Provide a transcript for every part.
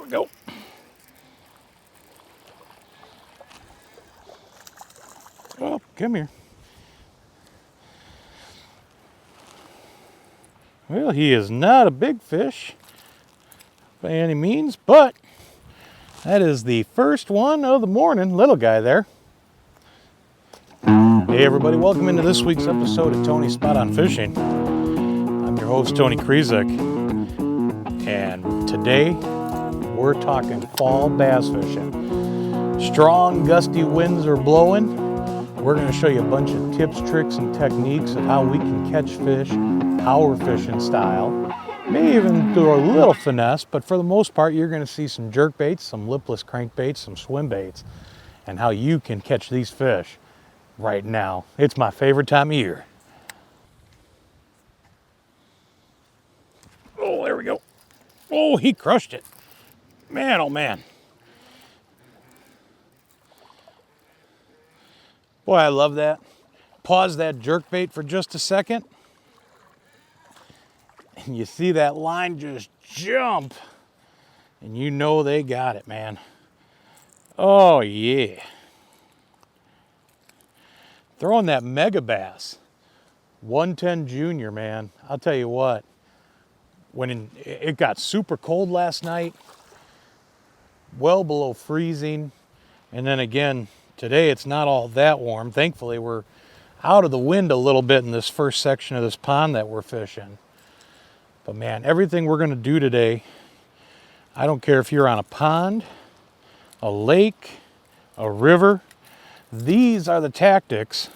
Here we go. Oh, come here. Well, he is not a big fish by any means, but that is the first one of the morning. Little guy there. Hey everybody, welcome into this week's episode of Tony's Spot on Fishing. I'm your host, Tony Krizek, and today we're talking fall bass fishing. Strong, gusty winds are blowing. We're going to show you a bunch of tips, tricks, and techniques of how we can catch fish, power fishing style. May even do a little finesse, but for the most part, you're going to see some jerkbaits, some lipless crankbaits, some swim baits, and how you can catch these fish right now. It's my favorite time of year. Oh, there we go. Oh, he crushed it. Man, oh man. Boy, I love that. Pause that jerkbait for just a second. And you see that line just jump. And you know they got it, man. Oh, yeah. Throwing that Megabass 110 Junior, man. I'll tell you what. When it got super cold last night, well below freezing, and then again, today it's not all that warm. Thankfully, we're out of the wind a little bit in this first section of this pond that we're fishing. But man, everything we're gonna do today, I don't care if you're on a pond, a lake, a river, these are the tactics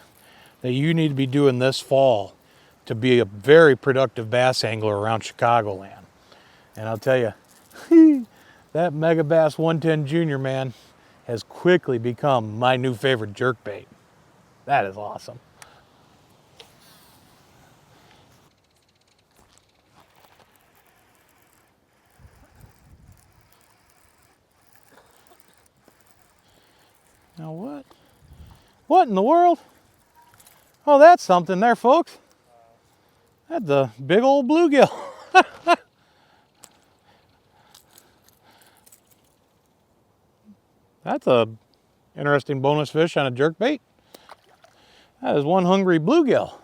that you need to be doing this fall to be a very productive bass angler around Chicagoland. And I'll tell you, that Megabass 110 Junior, man, has quickly become my new favorite jerkbait. That is awesome. Now what? What in the world? Oh, that's something there, folks. That's a big old bluegill. That's a interesting bonus fish on a jerkbait. That is one hungry bluegill.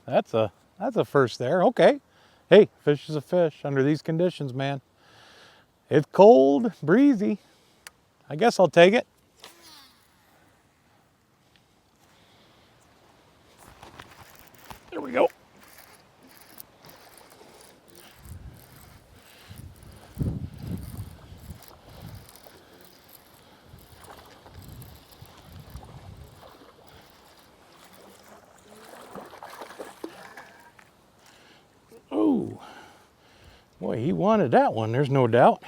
That's a first there. Okay. Hey, fish is a fish under these conditions, man. It's cold, breezy. I guess I'll take it. There we go. Oh, boy, he wanted that one, there's no doubt.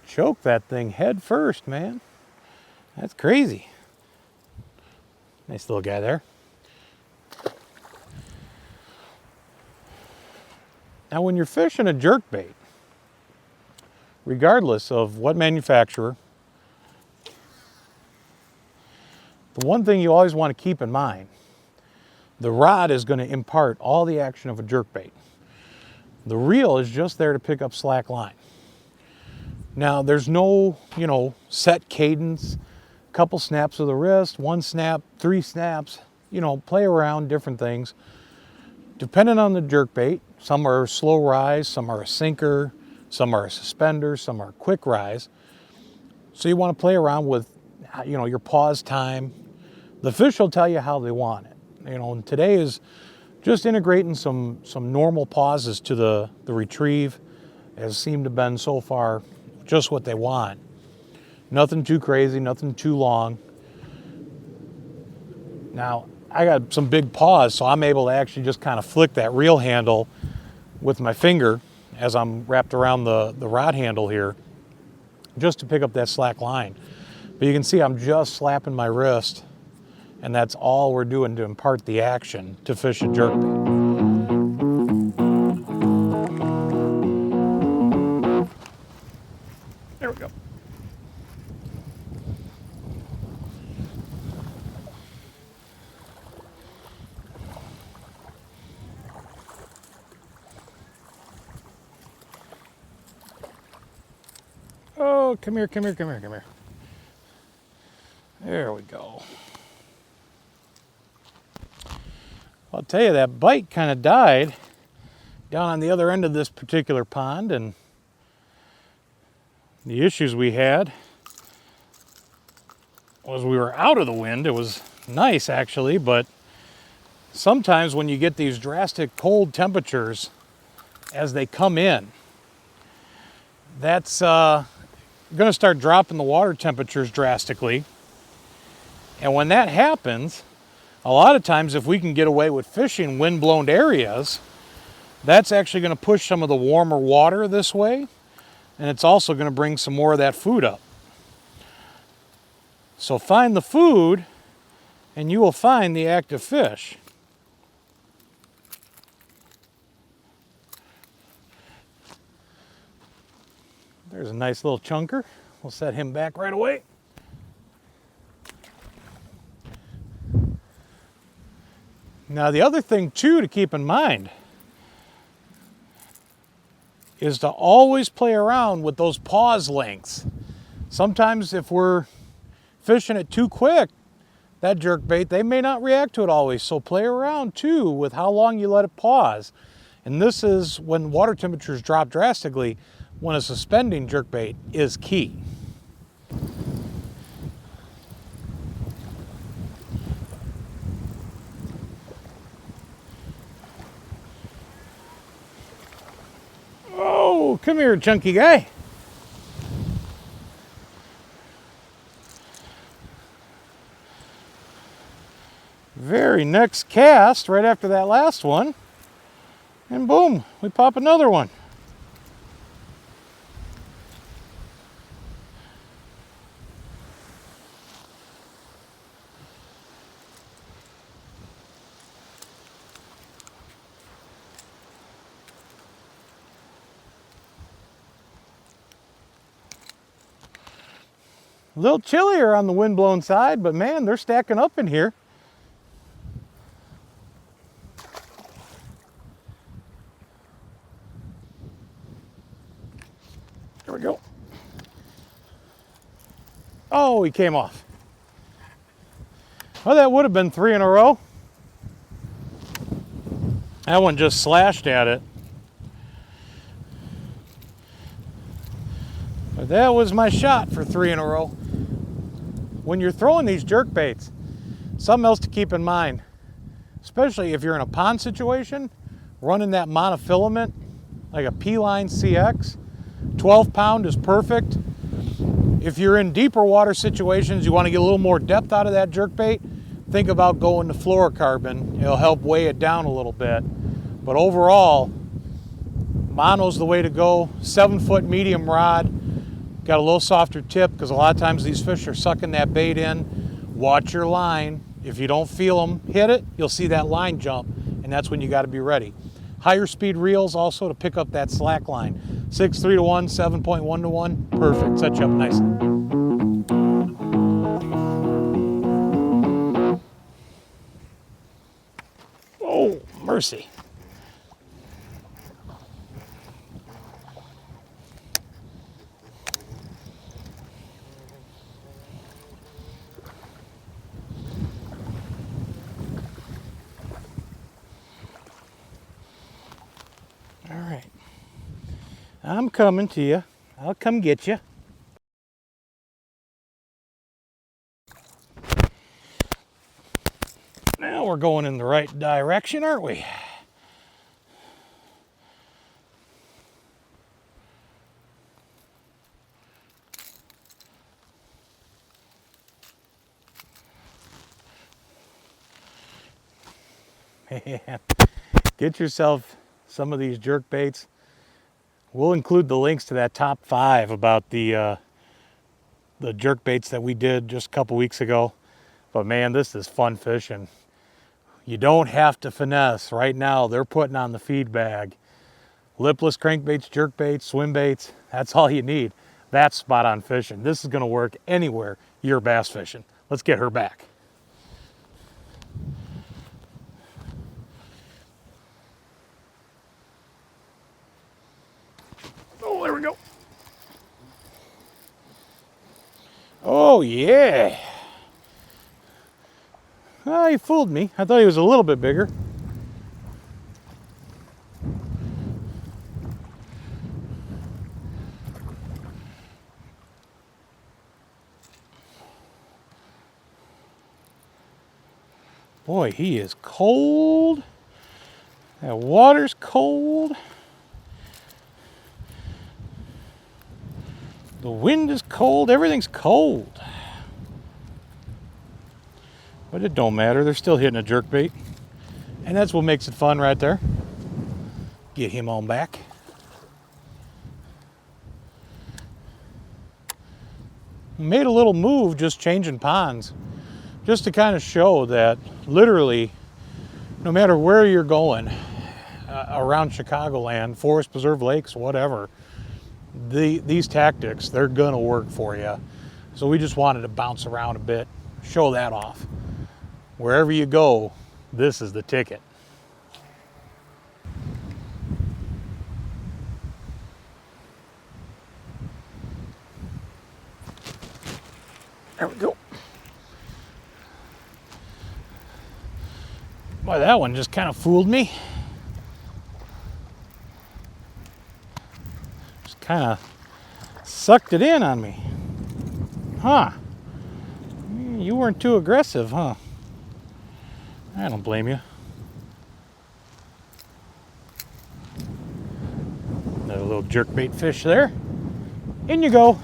Choke that thing head first, man. That's crazy. Nice little guy there. Now when you're fishing a jerkbait, regardless of what manufacturer, the one thing you always want to keep in mind, the rod is going to impart all the action of a jerkbait. The reel is just there to pick up slack line. Now there's no, set cadence, couple snaps of the wrist, one snap, 3 snaps, play around, different things. Depending on the jerkbait, some are slow rise, some are a sinker, some are a suspender, some are a quick rise. So you want to play around with, your pause time. The fish will tell you how they want it. And today is just integrating some normal pauses to the retrieve, has seemed to have been so far just what they want. Nothing too crazy, nothing too long. Now, I got some big paws, so I'm able to actually just kind of flick that reel handle with my finger as I'm wrapped around the rod handle here, just to pick up that slack line. But you can see I'm just slapping my wrist And that's all we're doing to impart the action to fish a jerkbait. There we go. Oh, come here, come here, come here, come here. There we go. I'll tell you, that bite kind of died down on the other end of this particular pond, and the issues we had was we were out of the wind. It was nice actually, but sometimes when you get these drastic cold temperatures as they come in, that's going to start dropping the water temperatures drastically. And when that happens, a lot of times if we can get away with fishing wind-blown areas, that's actually going to push some of the warmer water this way, and it's also going to bring some more of that food up. So find the food and you will find the active fish. There's a nice little chunker. We'll set him back right away. Now the other thing too to keep in mind is to always play around with those pause lengths. Sometimes if we're fishing it too quick, that jerkbait, they may not react to it always. So play around too with how long you let it pause. And this is when water temperatures drop drastically, when a suspending jerkbait is key. Oh, come here, chunky guy. Very next cast, right after that last one, and boom, we pop another one. A little chillier on the wind-blown side, but man, they're stacking up in here. There we go. Oh, he came off. Well, that would have been 3 in a row. That one just slashed at it. But that was my shot for 3 in a row. When you're throwing these jerkbaits, something else to keep in mind, especially if you're in a pond situation, running that monofilament, like a P-line CX, 12 pound is perfect. If you're in deeper water situations, you want to get a little more depth out of that jerkbait, think about going to fluorocarbon. It'll help weigh it down a little bit. But overall, mono's the way to go. 7-foot medium rod. Got a little softer tip because a lot of times these fish are sucking that bait in. Watch your line. If you don't feel them hit it, you'll see that line jump, and that's when you got to be ready. Higher speed reels also to pick up that slack line. 6.3 to 1, 7.1 to 1, perfect. Set you up nicely. Oh, mercy. All right, I'm coming to you. I'll come get you. Now we're going in the right direction, aren't we? Get yourself some of these jerk baits. We'll include the links to that top 5 about the jerk baits that we did just a couple weeks ago. But man, this is fun fishing. You don't have to finesse. Right now, they're putting on the feed bag. Lipless crankbaits, jerkbaits, swim baits, that's all you need. That's spot on fishing. This is gonna work anywhere you're bass fishing. Let's get her back. Oh, there we go. Oh yeah. Oh, he fooled me. I thought he was a little bit bigger. Boy, he is cold. That water's cold. The wind is cold. Everything's cold. But it don't matter. They're still hitting a jerkbait. And that's what makes it fun right there. Get him on back. Made a little move just changing ponds. Just to kind of show that literally, no matter where you're going, around Chicagoland, Forest Preserve Lakes, whatever, these tactics, they're gonna work for you. So we just wanted to bounce around a bit, show that off. Wherever you go, this is the ticket. There we go. Boy, that one just kind of fooled me. Just kind of sucked it in on me. Huh. You weren't too aggressive, huh? I don't blame you. Another little jerkbait fish there. In you go.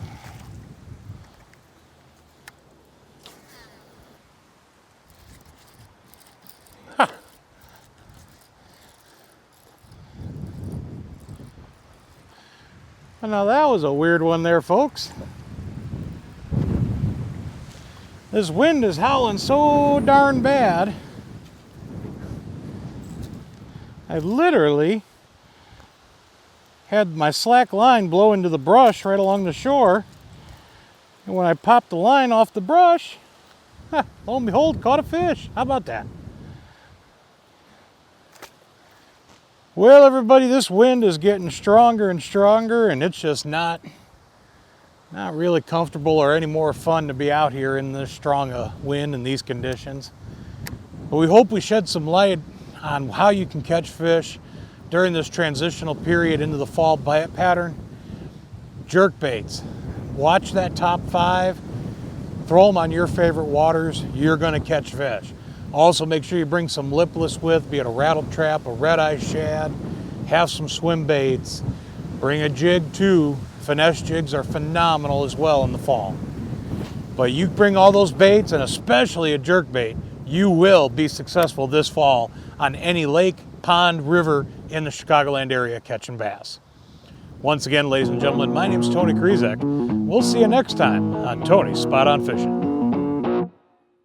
Ha. Well, now that was a weird one there, folks. This wind is howling so darn bad. I literally had my slack line blow into the brush right along the shore. And when I popped the line off the brush, lo and behold, caught a fish. How about that? Well, everybody, this wind is getting stronger and stronger, and it's just not really comfortable or any more fun to be out here in this strong wind and these conditions. But we hope we shed some light on how you can catch fish during this transitional period into the fall pattern. Jerkbaits. Watch that top 5. Throw them on your favorite waters. You're going to catch fish. Also, make sure you bring some lipless with, be it a rattle trap, a red-eye shad. Have some swim baits. Bring a jig too. Finesse jigs are phenomenal as well in the fall. But you bring all those baits, and especially a jerkbait, you will be successful this fall on any lake, pond, river in the Chicagoland area catching bass. Once again, ladies and gentlemen, my name's Tony Krizek. We'll see you next time on Tony's Spot On Fishing.